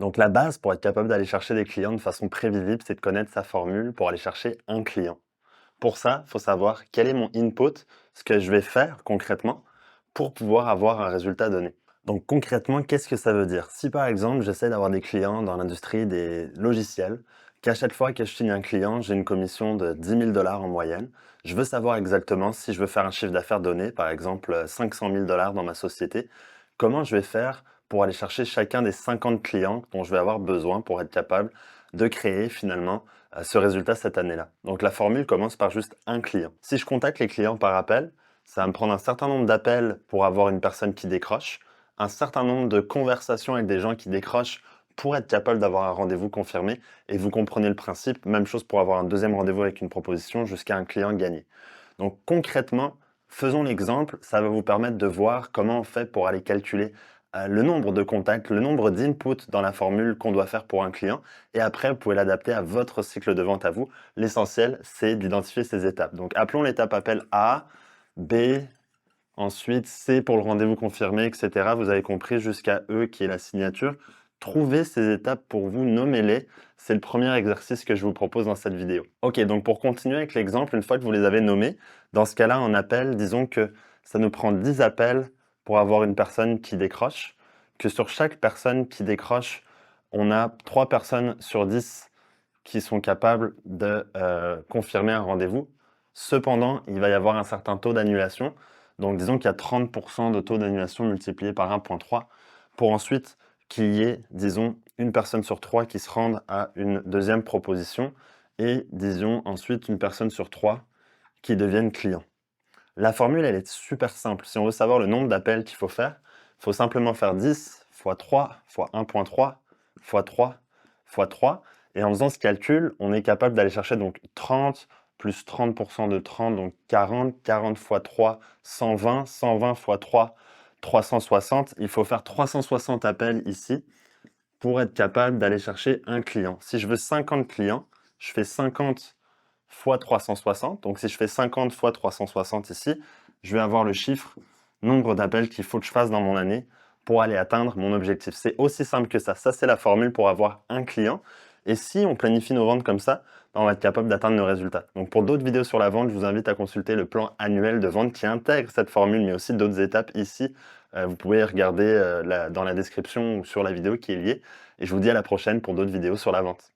Donc la base pour être capable d'aller chercher des clients de façon prévisible, c'est de connaître sa formule pour aller chercher un client. Pour ça, il faut savoir quel est mon input, ce que je vais faire concrètement pour pouvoir avoir un résultat donné. Donc concrètement, qu'est-ce que ça veut dire? Si par exemple, j'essaie d'avoir des clients dans l'industrie des logiciels, qu'à chaque fois que je signe un client, j'ai une commission de 10 000 $ en moyenne, je veux savoir exactement si je veux faire un chiffre d'affaires donné, par exemple 500 000 $ dans ma société, comment je vais faire pour aller chercher chacun des 50 clients dont je vais avoir besoin pour être capable de créer finalement ce résultat cette année-là. Donc la formule commence par juste un client. Si je contacte les clients par appel, ça va me prendre un certain nombre d'appels pour avoir une personne qui décroche, un certain nombre de conversations avec des gens qui décrochent pour être capable d'avoir un rendez-vous confirmé. Et vous comprenez le principe, même chose pour avoir un deuxième rendez-vous avec une proposition jusqu'à un client gagné. Donc concrètement, faisons l'exemple, ça va vous permettre de voir comment on fait pour aller calculer le nombre de contacts, le nombre d'inputs dans la formule qu'on doit faire pour un client. Et après, vous pouvez l'adapter à votre cycle de vente à vous. L'essentiel, c'est d'identifier ces étapes. Donc appelons l'étape appel A, B, ensuite C pour le rendez-vous confirmé, etc. Vous avez compris jusqu'à E qui est la signature. Trouvez ces étapes pour vous, nommez-les. C'est le premier exercice que je vous propose dans cette vidéo. Ok, donc pour continuer avec l'exemple, une fois que vous les avez nommés, dans ce cas-là, on appelle, disons que ça nous prend 10 appels pour avoir une personne qui décroche, que sur chaque personne qui décroche, on a 3 personnes sur 10 qui sont capables de confirmer un rendez-vous. Cependant, il va y avoir un certain taux d'annulation. Donc, disons qu'il y a 30% de taux d'annulation multiplié par 1,3 pour ensuite qu'il y ait, disons, une personne sur 3 qui se rende à une deuxième proposition et, disons, ensuite une personne sur 3 qui deviennent clients. La formule, elle est super simple. Si on veut savoir le nombre d'appels qu'il faut faire, il faut simplement faire 10 fois 3 fois 1,3 fois 3 fois 3. Et en faisant ce calcul, on est capable d'aller chercher donc 30 plus 30% de 30, donc 40, 40 fois 3, 120, 120 fois 3, 360. Il faut faire 360 appels ici pour être capable d'aller chercher un client. Si je veux 50 clients, je fais 50 fois 360. Donc si je fais 50 fois 360 ici, je vais avoir le chiffre, nombre d'appels qu'il faut que je fasse dans mon année pour aller atteindre mon objectif. C'est aussi simple que ça. Ça, c'est la formule pour avoir un client. Et si on planifie nos ventes comme ça, on va être capable d'atteindre nos résultats. Donc pour d'autres vidéos sur la vente, je vous invite à consulter le plan annuel de vente qui intègre cette formule, mais aussi d'autres étapes ici. Vous pouvez regarder dans la description ou sur la vidéo qui est liée. Et je vous dis à la prochaine pour d'autres vidéos sur la vente.